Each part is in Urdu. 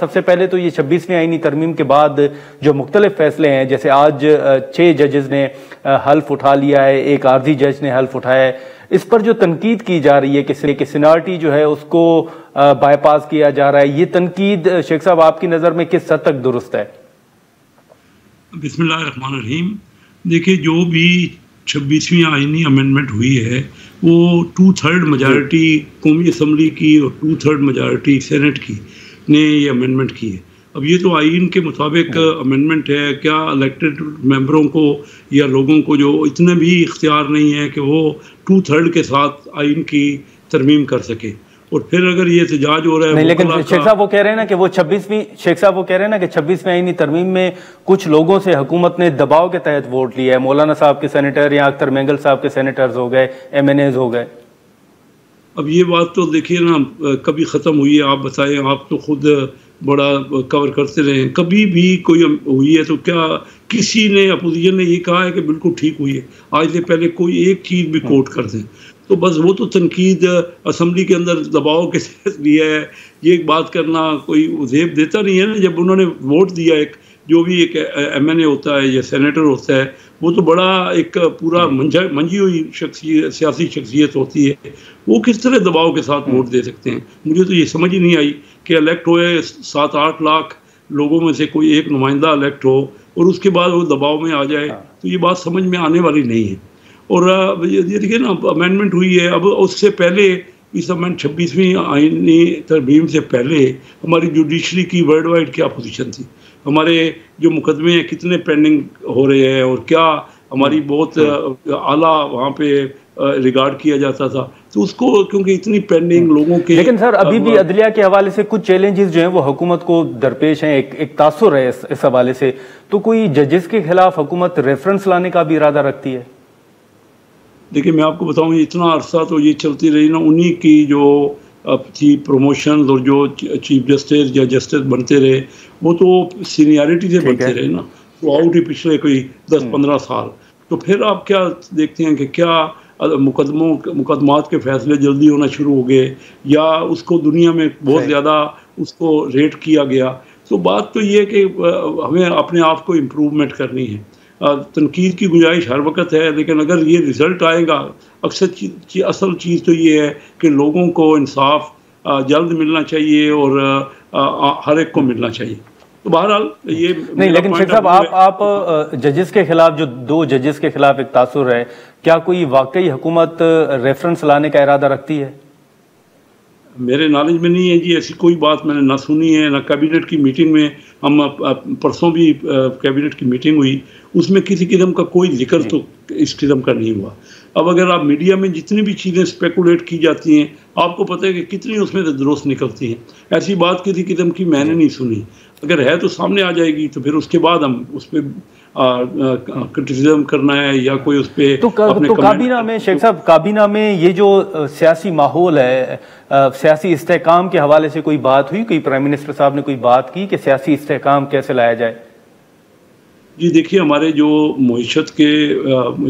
سب سے پہلے تو یہ 26ویں آئینی ترمیم کے بعد جو مختلف فیصلے ہیں، جیسے آج 6 ججز نے حلف اٹھا لیا ہے، ایک عارضی جج نے حلف اٹھایا ہے، اس پر جو تنقید کی جا رہی ہے کہ سینیارٹی جو ہے اس کو بائی پاس کیا جا رہا ہے، یہ تنقید شیخ صاحب آپ کی نظر میں کس حد تک درست ہے؟ بسم اللہ الرحمن الرحیم۔ دیکھیں، جو بھی 26ویں آئینی امینڈمنٹ ہوئی ہے وہ 2/3 میجارٹی قومی اسمبلی کی اور 2/3 میجارٹی سینٹ کی نے یہ امینڈمنٹ کی ہے۔ اب یہ تو آئین کے مطابق امینڈمنٹ ہے، کیا الیکٹڈ ممبروں کو یا لوگوں کو جو اتنے بھی اختیار نہیں ہے کہ وہ 2/3 کے ساتھ آئین کی ترمیم کر سکے؟ اور پھر اگر یہ احتجاج ہو رہا ہے، نہیں، لیکن شیخ صاحب وہ کہہ رہے ہیں نا کہ وہ 26ویں آئینی ترمیم میں کچھ لوگوں سے حکومت نے دباؤ کے تحت ووٹ لیا ہے، مولانا صاحب کے سینیٹر یا اختر مینگل صاحب کے سینیٹرز ہو گئے، MNAs ہو گئے۔ اب یہ بات تو دیکھیے نا، کبھی ختم ہوئی ہے؟ آپ بتائیں، آپ تو خود بڑا کور کرتے رہے ہیں، کبھی بھی کوئی ہوئی ہے تو کیا کسی نے اپوزیشن نے یہ کہا ہے کہ بالکل ٹھیک ہوئی ہے؟ آج سے پہلے کوئی ایک چیز بھی کوٹ کر دیں تو بس وہ تو تنقید اسمبلی کے اندر دباؤ کے تحت لیا ہے۔ یہ ایک بات کرنا کوئی زیب دیتا نہیں ہے نا۔ جب انہوں نے ووٹ دیا، ایک جو بھی ایک MNA ہوتا ہے یا سینیٹر ہوتا ہے، وہ تو بڑا ایک پورا منجی ہوئی سیاسی شخصیت ہوتی ہے، وہ کس طرح دباؤ کے ساتھ ووٹ دے سکتے ہیں؟ مجھے تو یہ سمجھ ہی نہیں آئی کہ الیکٹ ہوئے 7-8 لاکھ لوگوں میں سے کوئی ایک نمائندہ الیکٹ ہو اور اس کے بعد وہ دباؤ میں آ جائے، تو یہ بات سمجھ میں آنے والی نہیں ہے۔ اور یہ دیکھیے نا، امینڈمنٹ ہوئی ہے، اب اس سے پہلے اس 26ویں آئینی ترمیم سے پہلے ہماری جوڈیشری کی ورلڈ وائڈ کیا پوزیشن تھی؟ ہمارے جو مقدمے ہیں کتنے پینڈنگ ہو رہے ہیں، اور کیا ہماری بہت اعلیٰ وہاں پہ ریگارڈ کیا جاتا تھا، تو اس کو کیونکہ اتنی پینڈنگ لوگوں کے۔ لیکن سر، ابھی بھی عدلیہ کے حوالے سے کچھ چیلنجز جو ہیں وہ حکومت کو درپیش ہیں، ایک تاثر ہے اس حوالے سے، تو کوئی ججز کے خلاف حکومت ریفرنس لانے کا بھی ارادہ رکھتی ہے؟ دیکھیں، میں آپ کو بتاؤں، اتنا عرصہ تو یہ چلتی رہی نا، انہی کی جو تھی پروموشنز، اور جو چیف جسٹس یا جسٹس بنتے رہے وہ تو سینیارٹی سے بنتے رہے نا تھرو آؤٹ ہی پچھلے کوئی 10-15 سال۔ تو پھر آپ کیا دیکھتے ہیں کہ کیا مقدمات کے فیصلے جلدی ہونا شروع ہو گئے، یا اس کو دنیا میں بہت زیادہ اس کو ریٹ کیا گیا؟ تو بات تو یہ ہے کہ ہمیں اپنے آپ کو امپروومنٹ کرنی ہے۔ تنقید کی گنجائش ہر وقت ہے، لیکن اگر یہ رزلٹ آئے گا، اصل چیز تو یہ ہے کہ لوگوں کو انصاف جلد ملنا چاہیے اور ہر ایک کو ملنا چاہیے۔ تو بہرحال یہ نہیں، لیکن شیخ صاحب آپ ججز کے خلاف، جو 2 ججز کے خلاف ایک تاثر ہے، کیا کوئی واقعی حکومت ریفرنس لانے کا ارادہ رکھتی ہے؟ میرے نالج میں نہیں ہے جی، ایسی کوئی بات میں نے نہ سنی ہے، نہ کیبنٹ کی میٹنگ میں، ہم پرسوں بھی کیبنٹ کی میٹنگ ہوئی، اس میں کسی قسم کا کوئی ذکر تو اس قسم کا نہیں ہوا۔ اب اگر آپ میڈیا میں جتنی بھی چیزیں اسپیکولیٹ کی جاتی ہیں، آپ کو پتہ ہے کہ کتنی اس میں درست نکلتی ہیں۔ ایسی بات کسی قسم کی میں نے نہیں سنی، اگر ہے تو سامنے آ جائے گی، تو پھر اس کے بعد ہم اس پہ کرٹیسزم کرنا ہے یا کوئی اس پہ تو کابینہ میں شیخ صاحب، کابینہ میں یہ جو سیاسی ماحول ہے، سیاسی استحکام کے حوالے سے کوئی بات ہوئی؟ کوئی پرائم منسٹر صاحب نے کوئی بات کی کہ سیاسی استحکام کیسے لایا جائے؟ جی دیکھیے، ہمارے جو معیشت کے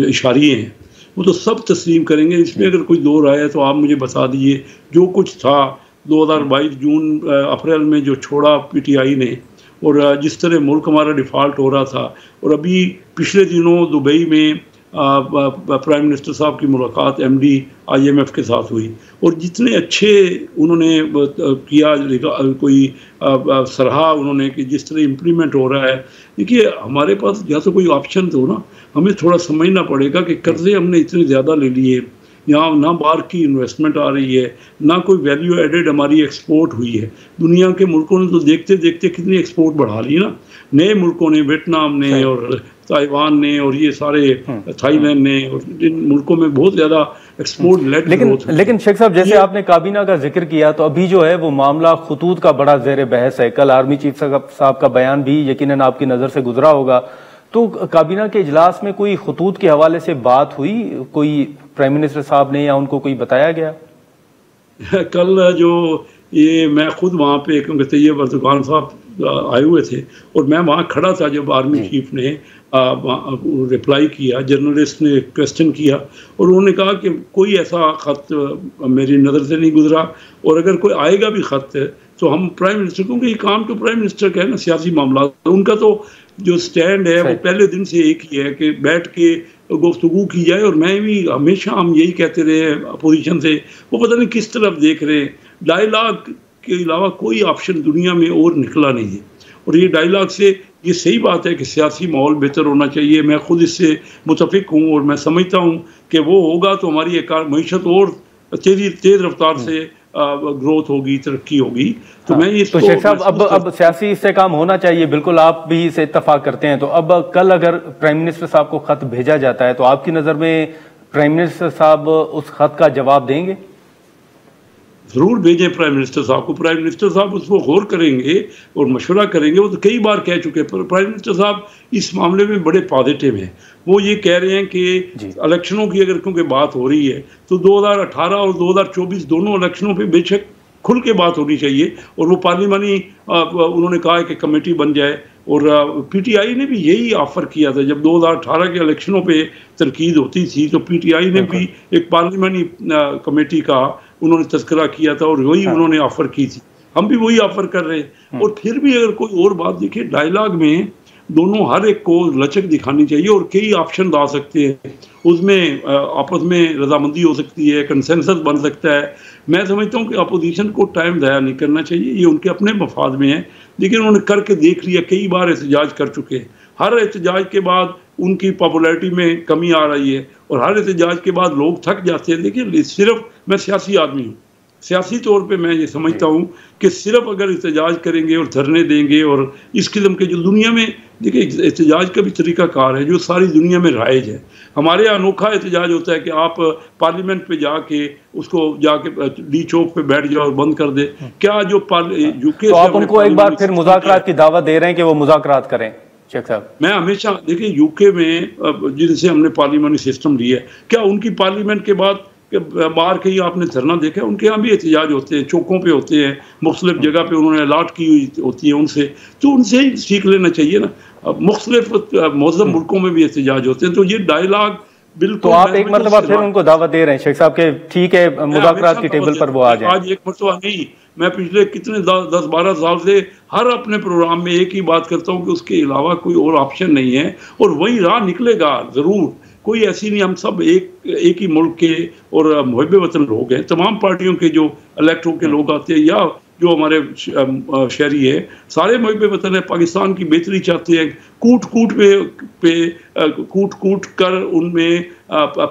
اشاریے ہیں وہ تو سب تسلیم کریں گے، اس میں اگر کوئی دو رائے ہے تو آپ مجھے بتا دیجیے۔ جو کچھ تھا 2022 جون اپریل میں جو چھوڑا PTI نے، اور جس طرح ملک ہمارا ڈیفالٹ ہو رہا تھا، اور ابھی پچھلے دنوں دبئی میں پرائم منسٹر صاحب کی ملاقات MD IMF کے ساتھ ہوئی، اور جتنے اچھے انہوں نے کیا، کوئی سراہا انہوں نے کہ جس طرح امپلیمنٹ ہو رہا ہے۔ دیکھیے، ہمارے پاس یا تو کوئی آپشن تو نا، ہمیں تھوڑا سمجھنا پڑے گا کہ قرضے ہم نے اتنے زیادہ لے لیے، یہاں نہ باہر کی انویسٹمنٹ آ رہی ہے، نہ کوئی ویلیو ایڈڈ ہماری ایکسپورٹ ہوئی ہے۔ دنیا کے ملکوں نے تو دیکھتے دیکھتے کتنی ایکسپورٹ بڑھا لی نا، نئے ملکوں نے، ویتنام نے اور تائیوان نے اور یہ سارے تھائی لینڈ نے، اور ان ملکوں میں بہت زیادہ ایکسپورٹ لیڈ گروتھ۔ لیکن شیخ صاحب، جیسے آپ نے کابینہ کا ذکر کیا، تو ابھی جو ہے وہ معاملہ خطوط کا بڑا زیر بحث ہے۔ کل آرمی چیف صاحب کا بیان بھی یقیناً آپ کی نظر سے گزرا ہوگا، تو کابینہ کے اجلاس میں کوئی خطوط کے حوالے سے بات ہوئی؟ کوئی پرائم منسٹر صاحب نے یا ان کو کوئی بتایا گیا؟ کل جو یہ میں خود وہاں پہ، کیونکہ طیب اردگان صاحب آئے ہوئے تھے اور میں وہاں کھڑا تھا جب آرمی چیف نے ریپلائی کیا، جرنلسٹ نے کویسچن کیا، اور انہوں نے کہا کہ کوئی ایسا خط میری نظر سے نہیں گزرا، اور اگر کوئی آئے گا بھی خط تو ہم پرائم منسٹر، کیونکہ یہ کام تو پرائم منسٹر کا ہے نا، سیاسی معاملات ان کا تو جو سٹینڈ ہے وہ پہلے دن سے ایک ہی ہے کہ بیٹھ کے گفتگو کی جائے. اور میں بھی ہمیشہ ہم یہی کہتے رہے اپوزیشن سے، وہ پتہ نہیں کس طرف دیکھ رہے ہیں. ڈائیلاگ کے علاوہ کوئی آپشن دنیا میں اور نکلا نہیں ہے. اور یہ ڈائیلاگ سے یہ صحیح بات ہے کہ سیاسی ماحول بہتر ہونا چاہیے، میں خود اس سے متفق ہوں، اور میں سمجھتا ہوں کہ وہ ہوگا تو ہماری معیشت اور تیز رفتار سے گروتھ ہوگی، ترقی ہوگی. تو میں یہ تو شیخ صاحب اب سیاسی اس سے کام ہونا چاہیے، بالکل آپ بھی اسے اتفاق کرتے ہیں. تو اب کل اگر پرائم منسٹر صاحب کو خط بھیجا جاتا ہے تو آپ کی نظر میں پرائم منسٹر صاحب اس خط کا جواب دیں گے؟ ضرور بھیجیں پرائم منسٹر صاحب کو. پرائم منسٹر صاحب اس کو غور کریں گے اور مشورہ کریں گے. وہ تو کئی بار کہہ چکے ہیں. پرائم منسٹر صاحب اس معاملے میں بڑے پازیٹیو ہیں. وہ یہ کہہ رہے ہیں کہ الیکشنوں کی اگر کیونکہ بات ہو رہی ہے تو 2018 اور 2024 دونوں الیکشنوں پہ بے شک کھل کے بات ہونی چاہیے. اور وہ پارلیمانی انہوں نے کہا ہے کہ کمیٹی بن جائے. اور پی ٹی آئی نے بھی یہی آفر کیا تھا جب 2018 کے الیکشنوں پہ تنقید ہوتی تھی تو پی ٹی آئی نے بھی ایک پارلیمانی کمیٹی کا انہوں نے تذکرہ کیا تھا اور وہی انہوں نے آفر کی تھی. ہم بھی وہی آفر کر رہے ہیں. اور پھر بھی اگر کوئی اور بات دیکھیں، ڈائیلاگ میں دونوں ہر ایک کو لچک دکھانی چاہیے اور کئی آپشن آ سکتے ہیں. اس میں آپس میں رضامندی ہو سکتی ہے، کنسنسس بن سکتا ہے. میں سمجھتا ہوں کہ اپوزیشن کو ٹائم ضائع نہیں کرنا چاہیے. یہ ان کے اپنے مفاد میں ہے، لیکن انہوں نے کر کے دیکھ لیا. کئی بار احتجاج کر چکے ہیں. ہر احتجاج کے بعد ان کی پاپولیرٹی میں کمی آ رہی ہے اور ہر احتجاج کے بعد لوگ تھک جاتے ہیں. دیکھیے صرف میں سیاسی آدمی ہوں، سیاسی طور پہ میں یہ سمجھتا ہوں کہ صرف اگر احتجاج کریں گے اور دھرنے دیں گے اور اس قسم کے جو دنیا میں دیکھیں احتجاج کا بھی طریقہ کار ہے جو ساری دنیا میں رائج ہے. ہمارے یہاں انوکھا احتجاج ہوتا ہے کہ آپ پارلیمنٹ پہ جا کے اس کو جا کے ڈی چوک پہ بیٹھ جاؤ اور بند کر دے. کیا جو تو آپ ان کو ایک بار پھر مذاکرات کی دعوت دے رہے ہیں کہ وہ مذاکرات کریں؟ شیخ صاحب میں ہمیشہ دیکھیں یو کے میں جن سے ہم نے پارلیمانی سسٹم لیا ہے، کیا ان کی پارلیمنٹ کے بعد کہ باہر کہیں آپ نے دھرنا دیکھا ہے؟ ان کے یہاں بھی احتجاج ہوتے ہیں، چوکوں پہ ہوتے ہیں، مختلف جگہ پہ انہوں نے الاٹ کی ہوئی ہوتی ہے ان سے. تو ان سے ہی سیکھ لینا چاہیے نا. مختلف معظم ملکوں میں بھی احتجاج ہوتے ہیں. تو یہ ڈائیلاگ بالکل. تو آپ ایک مرتبہ پھر ان کو دعوت دے رہے ہیں شیخ صاحب کہ ٹھیک ہے مذاکرات کی ٹیبل پر وہ آ جائیں؟ آج ایک مرتبہ نہیں، میں پچھلے کتنے 10-12 سال سے ہر اپنے پروگرام میں ایک ہی بات کرتا ہوں کہ اس کے علاوہ کوئی اور آپشن نہیں ہے اور وہی راہ نکلے گا ضرور. کوئی ایسی نہیں. ہم سب ایک ہی ملک کے اور محب وطن لوگ ہیں. تمام پارٹیوں کے جو الیکٹ ہو کے لوگ آتے ہیں یا جو ہمارے شہری ہیں سارے محب وطن ہیں، پاکستان کی بہتری چاہتے ہیں. کوٹ کر ان میں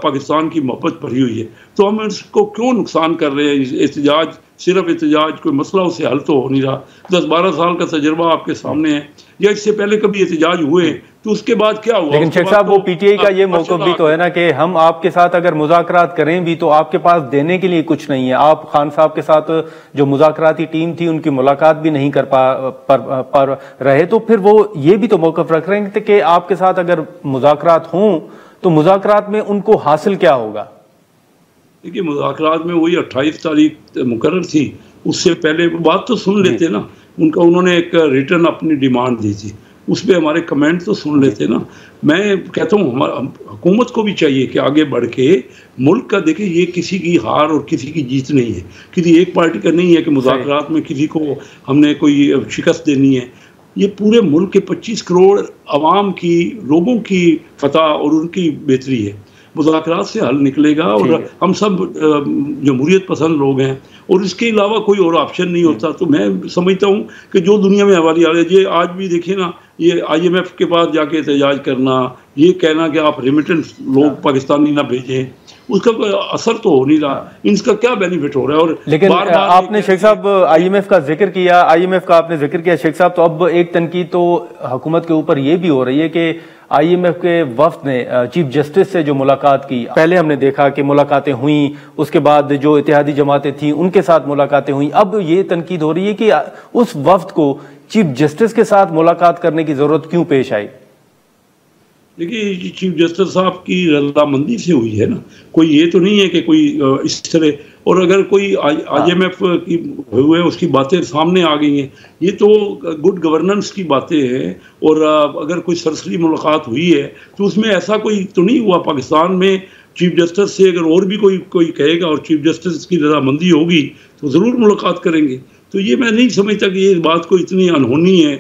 پاکستان کی محبت بھری ہوئی ہے. تو ہم اس کو کیوں نقصان کر رہے ہیں؟ احتجاج صرف احتجاج کوئی مسئلہ اس سے حل تو ہو نہیں رہا. 10-12 سال کا تجربہ آپ کے سامنے ہے. یا اس سے پہلے کبھی احتجاج ہوئے تو اس کے بعد کیا ہوا؟ لیکن شیخ صاحب وہ پی ٹی آئی کا یہ موقف بھی تو ہے نا کہ ہم آپ کے ساتھ اگر مذاکرات کریں بھی تو آپ کے پاس دینے کے لیے کچھ نہیں ہے. آپ خان صاحب کے ساتھ جو مذاکراتی ٹیم تھی ان کی ملاقات بھی نہیں کر پا رہے. تو پھر وہ یہ بھی تو موقف رکھ رہے ہیں کہ آپ کے ساتھ اگر مذاکرات ہوں تو مذاکرات میں ان کو حاصل کیا ہوگا؟ دیکھیے مذاکرات میں وہی 28 تاریخ مقرر تھی، اس سے پہلے بات تو سن لیتے نا. انہوں نے ایک ریٹرن اپنی ڈیمانڈ دی تھی، اس پہ ہمارے کمنٹ تو سن لیتے نا. میں کہتا ہوں حکومت کو بھی چاہیے کہ آگے بڑھ کے ملک کا دیکھیں یہ کسی کی ہار اور کسی کی جیت نہیں ہے، کسی ایک پارٹی کا نہیں ہے کہ مذاکرات میں کسی کو ہم نے کوئی شکست دینی ہے. یہ پورے ملک کے 25 کروڑ عوام کی لوگوں کی فتح اور ان کی بہتری ہے. مذاکرات سے حل نکلے گا اور ہم سب جمہوریت پسند لوگ ہیں اور اس کے علاوہ کوئی اور آپشن نہیں ہوتا. تو میں سمجھتا ہوں کہ جو دنیا میں ہماری یہ آج بھی دیکھیں نا، یہ آئی ایم ایف کے پاس جا کے احتجاج کرنا، یہ کہنا کہ آپ ریمیٹنس لوگ پاکستانی نہ بھیجیں، اس کا کوئی اثر تو ہو نہیں رہا. ان کا کیا بینیفٹ ہو رہا ہے؟ اور لیکن آپ نے شیخ صاحب آئی ایم ایف کا ذکر کیا، آئی ایم ایف کا آپ نے ذکر کیا شیخ صاحب. تو اب ایک تنقید تو حکومت کے اوپر یہ بھی ہو رہی ہے کہ آئی ایم ایف کے وفد نے چیف جسٹس سے جو ملاقات کی، پہلے ہم نے دیکھا کہ ملاقاتیں ہوئیں، اس کے بعد جو اتحادی جماعتیں تھیں ان کے ساتھ ملاقاتیں ہوئیں. اب یہ تنقید ہو رہی ہے کہ اس وفد کو چیف جسٹس کے ساتھ ملاقات کرنے کی ضرورت کیوں پیش آئی؟ دیکھیے چیف جسٹس صاحب کی رضامندی سے ہوئی ہے نا، کوئی یہ تو نہیں ہے کہ کوئی اس طرح. اور اگر کوئی آئی ایم ایف کی ہوئے اس کی باتیں سامنے آ گئی ہیں، یہ تو گڈ گورننس کی باتیں ہیں. اور اگر کوئی سرسری ملاقات ہوئی ہے تو اس میں ایسا کوئی تو نہیں ہوا. پاکستان میں چیف جسٹس سے اگر اور بھی کوئی کہے گا اور چیف جسٹس کی رضامندی ہوگی تو ضرور ملاقات کریں گے. تو یہ میں نہیں سمجھتا کہ یہ بات کو اتنی انہونی ہے.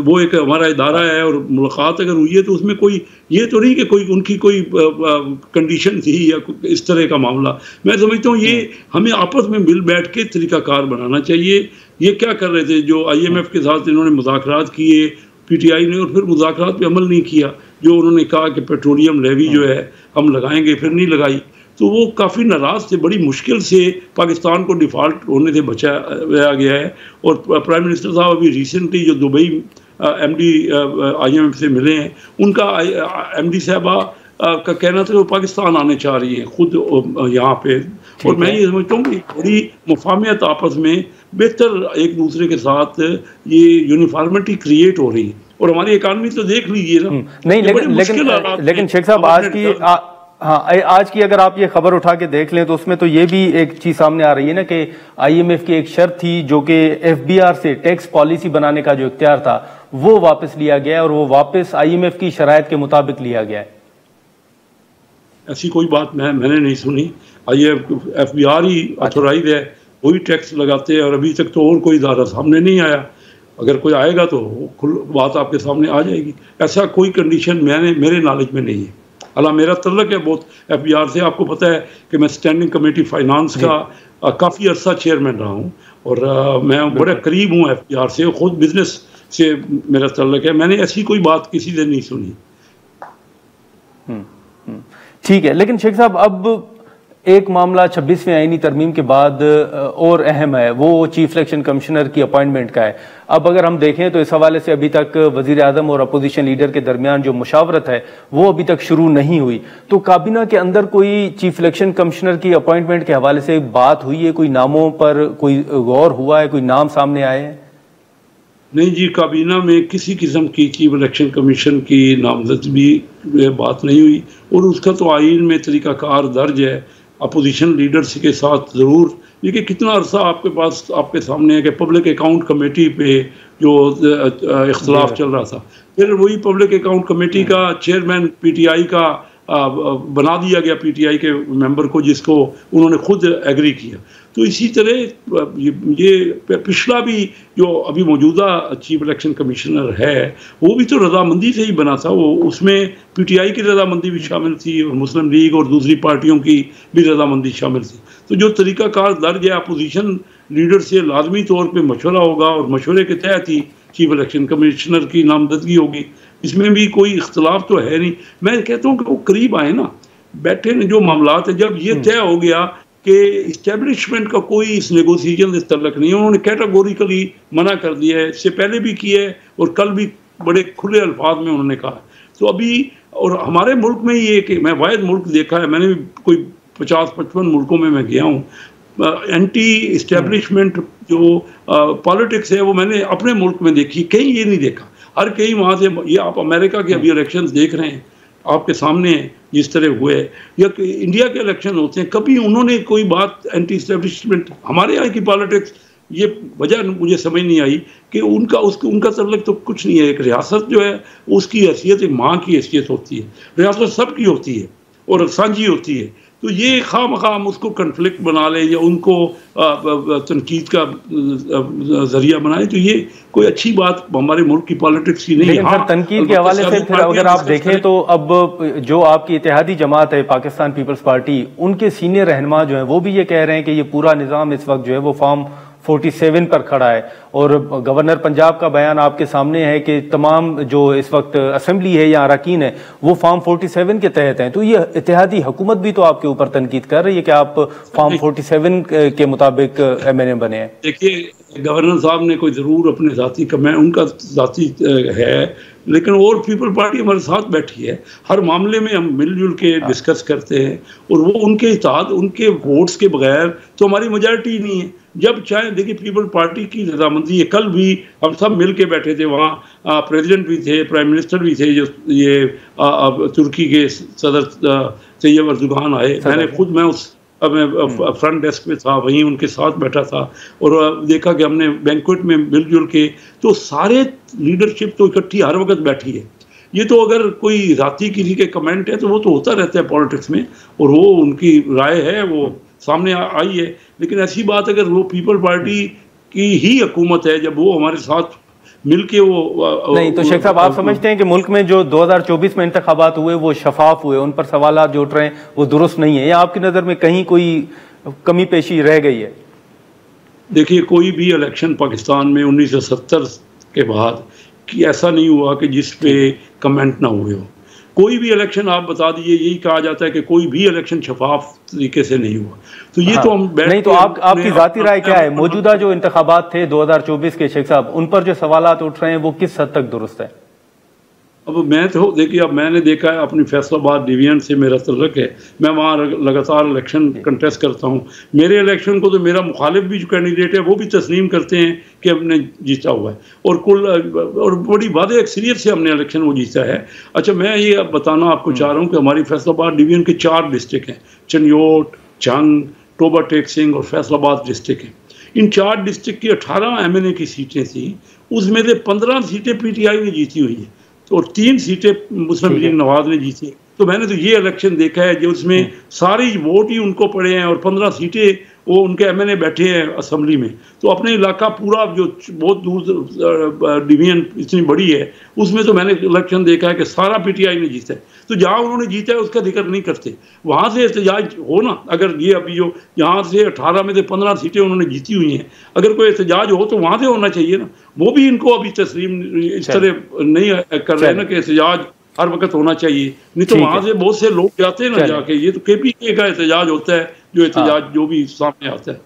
وہ ایک ہمارا ادارہ ہے اور ملاقات اگر ہوئی ہے تو اس میں کوئی یہ تو نہیں کہ کوئی ان کی کوئی کنڈیشن تھی یا اس طرح کا معاملہ. میں سمجھتا ہوں یہ ہمیں آپس میں مل بیٹھ کے طریقہ کار بنانا چاہیے. یہ کیا کر رہے تھے جو آئی ایم ایف کے ساتھ انہوں نے مذاکرات کیے پی ٹی آئی نے, اور پھر مذاکرات پہ عمل نہیں کیا. جو انہوں نے کہا کہ پیٹرولیم لیوی جو ہے ہم لگائیں گے, پھر نہیں لگائی. تو وہ کافی ناراض تھے. بڑی مشکل سے پاکستان کو ڈیفالٹ ہونے سے بچایا گیا ہے. اور پرائم منسٹر صاحب ابھی ریسنٹلی جو Dubai M D I M F سے ملے ہیں, ان کا ایم ڈی صاحبہ کا کہنا تھا کہ وہ پاکستان آنے چاہ رہی ہیں خود یہاں پہ. اور میں یہ سمجھتا ہوں کہ بڑی مفاہمت آپس میں بہتر ایک دوسرے کے ساتھ یہ یونیفارمٹی کریٹ ہو رہی ہے. اور ہماری اکانومی تو دیکھ لیجیے نا. نہیں لیکن شیخ صاحب آج کی اگر آپ یہ خبر اٹھا کے دیکھ لیں تو اس میں تو یہ بھی ایک چیز سامنے آ رہی ہے نا کہ آئی ایم ایف کی ایک شرط تھی جو کہ ایف بی آر سے ٹیکس پالیسی بنانے کا جو اختیار تھا وہ واپس لیا گیا ہے, اور وہ واپس آئی ایم ایف کی شرائط کے مطابق لیا گیا ہے. ایسی کوئی بات میں نے نہیں سنی. آئی ایف بی آر ہی اتھورائز ہے, وہی ٹیکس لگاتے ہیں, اور ابھی تک تو اور کوئی ادارہ سامنے نہیں آیا. اگر کوئی آئے گا تو بات آپ کے سامنے آ جائے گی. ایسا کوئی کنڈیشن میرے نالج میں نہیں ہے. اللہ میرا تعلق ہے بہت ایف بی آر سے. آپ کو پتہ ہے کہ میں اسٹینڈنگ کمیٹی فائنانس کا کافی عرصہ چیئرمین رہا ہوں, اور میں بڑے قریب ہوں ایف بی آر سے. خود بزنس سے میرا تعلق ہے. میں نے ایسی کوئی بات کسی سے نہیں سنی. ٹھیک ہے, لیکن شیخ صاحب اب ایک معاملہ 26ویں آئینی ترمیم کے بعد اور اہم ہے, وہ چیف الیکشن کمشنر کی اپوائنٹمنٹ کا ہے. اب اگر ہم دیکھیں تو اس حوالے سے ابھی تک وزیر اعظم اور اپوزیشن لیڈر کے درمیان جو مشاورت ہے وہ ابھی تک شروع نہیں ہوئی. تو کابینہ کے اندر کوئی چیف الیکشن کمشنر کی اپوائنٹمنٹ کے حوالے سے بات ہوئی ہے, کوئی ناموں پر کوئی غور ہوا ہے, کوئی نام سامنے آئے ہیں؟ نہیں جی, کابینہ میں کسی قسم کی چیف الیکشن کمیشن کی نامزدگی بات نہیں ہوئی. اور اس کا تو آئین میں طریقہ کار درج ہے. اپوزیشن لیڈرز کے ساتھ ضرور, یہ کتنا عرصہ آپ کے پاس آپ کے سامنے ہے کہ پبلک اکاؤنٹ کمیٹی پہ جو اختلاف چل رہا تھا, پھر وہی پبلک اکاؤنٹ کمیٹی کا چیئرمین پی ٹی آئی کا بنا دیا گیا, پی ٹی آئی کے ممبر کو, جس کو انہوں نے خود ایگری کیا. تو اسی طرح یہ پچھلا بھی جو ابھی موجودہ چیف الیکشن کمشنر ہے وہ بھی تو رضامندی سے ہی بنا تھا. وہ اس میں پی ٹی آئی کی رضامندی بھی شامل تھی, اور مسلم لیگ اور دوسری پارٹیوں کی بھی رضامندی شامل تھی. تو جو طریقہ کار درج ہے, اپوزیشن لیڈر سے لازمی طور پہ مشورہ ہوگا, اور مشورے کے تحت ہی چیف الیکشن کمشنر کی نامزدگی ہوگی. اس میں بھی کوئی اختلاف تو ہے نہیں. میں کہتا ہوں کہ وہ قریب آئے نا, بیٹھے جو معاملات ہیں, جب یہ طے ہو گیا کہ اسٹیبلشمنٹ کا کوئی اس نیگوسیشن سے تعلق نہیں ہے, انہوں نے کیٹاگوریکلی منع کر دیا ہے. اس سے پہلے بھی کیا ہے اور کل بھی بڑے کھلے الفاظ میں انہوں نے کہا. تو ابھی اور ہمارے ملک میں یہ کہ میں واحد ملک دیکھا ہے, میں نے بھی کوئی 50-55 ملکوں میں گیا ہوں, اینٹی اسٹیبلشمنٹ جو پالیٹکس ہے وہ میں نے اپنے ملک میں دیکھی, کہیں یہ نہیں دیکھا. ہر کہیں وہاں سے, یہ آپ امریکہ کے ابھی الیکشنز دیکھ رہے ہیں آپ کے سامنے جس طرح ہوئے, یا انڈیا کے الیکشن ہوتے ہیں, کبھی انہوں نے کوئی بات اینٹی اسٹیبلشمنٹ ہمارے یہاں کی پالیٹکس, یہ وجہ مجھے سمجھ نہیں آئی کہ ان کا تعلق تو کچھ نہیں ہے. ایک ریاست جو ہے اس کی حیثیت ایک ماں کی حیثیت ہوتی ہے, ریاست سب کی ہوتی ہے اور سانجھی ہوتی ہے. تو یہ خواہ مخواہ ہم اس کو کنفلکٹ بنا لیں یا ان کو تنقید کا ذریعہ بنائیں, تو یہ کوئی اچھی بات ہمارے ملک کی پالیٹکس کی نہیں. لیکن تنقید کے حوالے سے پھر اگر آپ دیکھیں تو اب جو آپ کی اتحادی جماعت ہے پاکستان پیپلز پارٹی, ان کے سینئر رہنما جو ہیں وہ بھی یہ کہہ رہے ہیں کہ یہ پورا نظام اس وقت جو ہے وہ فارم 47 پر کھڑا ہے, اور گورنر پنجاب کا بیان آپ کے سامنے ہے کہ تمام جو اس وقت اسمبلی ہے یا اراکین ہے وہ فارم 47 کے تحت ہیں. تو یہ اتحادی حکومت بھی تو آپ کے اوپر تنقید کر رہی ہے کہ آپ فارم 47 کے مطابق ایم این اے بنے ہیں. دیکھیے گورنر صاحب نے کوئی ضرور اپنے ذاتی ان کا ذاتی ہے, لیکن اور پیپل پارٹی ہمارے ساتھ بیٹھی ہے. ہر معاملے میں ہم مل جل کے ڈسکس کرتے ہیں, اور وہ ان کے اتحاد, ان کے ووٹس کے بغیر تو ہماری میجارٹی نہیں ہے. جب چاہے دیکھیے پیپل پارٹی کی رضامندی ہے, کل بھی ہم سب مل کے بیٹھے تھے وہاں, پریزیڈنٹ بھی تھے, پرائم منسٹر بھی تھے, جو یہ ترکی کے صدر طیب اردوغان آئے, میں اس فرنٹ ڈیسک پہ تھا, وہیں ان کے ساتھ بیٹھا تھا, اور دیکھا کہ ہم نے بینکویٹ میں مل جل کے, تو سارے لیڈرشپ تو اکٹھی ہر وقت بیٹھی ہے. یہ تو اگر کوئی ذاتی کسی کے کمنٹ ہے تو وہ تو ہوتا رہتا ہے پالیٹکس میں, اور وہ ان کی رائے ہے وہ سامنے آئی ہے. لیکن ایسی بات اگر وہ پیپل پارٹی کی ہی حکومت ہے جب وہ ہمارے ساتھ مل کے وہ نہیں تو شیخ صاحب آپ سمجھتے ہیں کہ ملک میں جو 2024 میں انتخابات ہوئے وہ شفاف ہوئے، ان پر سوالات جو اٹھ رہے ہیں وہ درست نہیں ہیں، یا آپ کی نظر میں کہیں کوئی کمی پیشی رہ گئی ہے؟ دیکھیے کوئی بھی الیکشن پاکستان میں 1970 کے بعد ایسا نہیں ہوا کہ جس پہ کمنٹ نہ ہوئے ہو. کوئی بھی الیکشن آپ بتا دیجئے، یہی کہا جاتا ہے کہ کوئی بھی الیکشن شفاف طریقے سے نہیں ہوا. تو یہ تو ہم نہیں تو آپ کی ذاتی رائے کیا ہے؟ موجودہ جو انتخابات تھے 2024 کے شیخ صاحب، ان پر جو سوالات اٹھ رہے ہیں وہ کس حد تک درست ہے؟ اب میں تو دیکھیے، اب میں نے دیکھا ہے اپنی فیصل آباد ڈویژن سے میرا تعلق ہے، میں وہاں لگاتار الیکشن کنٹیسٹ کرتا ہوں. میرے الیکشن کو تو میرا مخالف بھی جو کینڈیڈیٹ ہے وہ بھی تسلیم کرتے ہیں کہ ہم نے جیتا ہوا ہے، اور بڑی واضح اکثریت سے ہم نے الیکشن وہ جیتا ہے. اچھا میں یہ بتانا آپ کو چاہ رہا ہوں کہ ہماری فیصل آباد ڈویژن کے 4 ڈسٹرکٹ ہیں، چنیوٹ، جنگ، ٹوبہ ٹیک سنگھ اور فیصل آباد ڈسٹرکٹ ہیں. ان 4 ڈسٹرکٹ کی 18 MNA کی سیٹیں تھیں، اس میں سے 15 سیٹیں PTI نے جیتی ہوئی ہیں اور 3 سیٹیں مسلم لیگ نواز نے جیتی. تو میں نے تو یہ الیکشن دیکھا ہے جو اس میں ساری ووٹ ہی ان کو پڑے ہیں اور 15 سیٹیں وہ ان کے MNA بیٹھے ہیں اسمبلی میں. تو اپنے علاقہ پورا جو بہت دور ڈویژن اتنی بڑی ہے اس میں تو میں نے الیکشن دیکھا ہے کہ سارا PTI نے جیتا ہے. تو جہاں انہوں نے جیتا ہے اس کا ذکر نہیں کرتے، وہاں سے احتجاج ہو نا. اگر یہ ابھی جو یہاں سے 18 میں سے 15 سیٹیں انہوں نے جیتی ہوئی ہیں، اگر کوئی احتجاج ہو تو وہاں سے ہونا چاہیے نا. وہ بھی ان کو ابھی تسلیم اس طرح نہیں کر رہے نا کہ احتجاج ہر وقت ہونا چاہیے. نہیں تو وہاں سے بہت سے لوگ جاتے ہیں نا جا کے. یہ تو KPK کا احتجاج ہوتا ہے جو احتجاج جو بھی سامنے آتا ہے.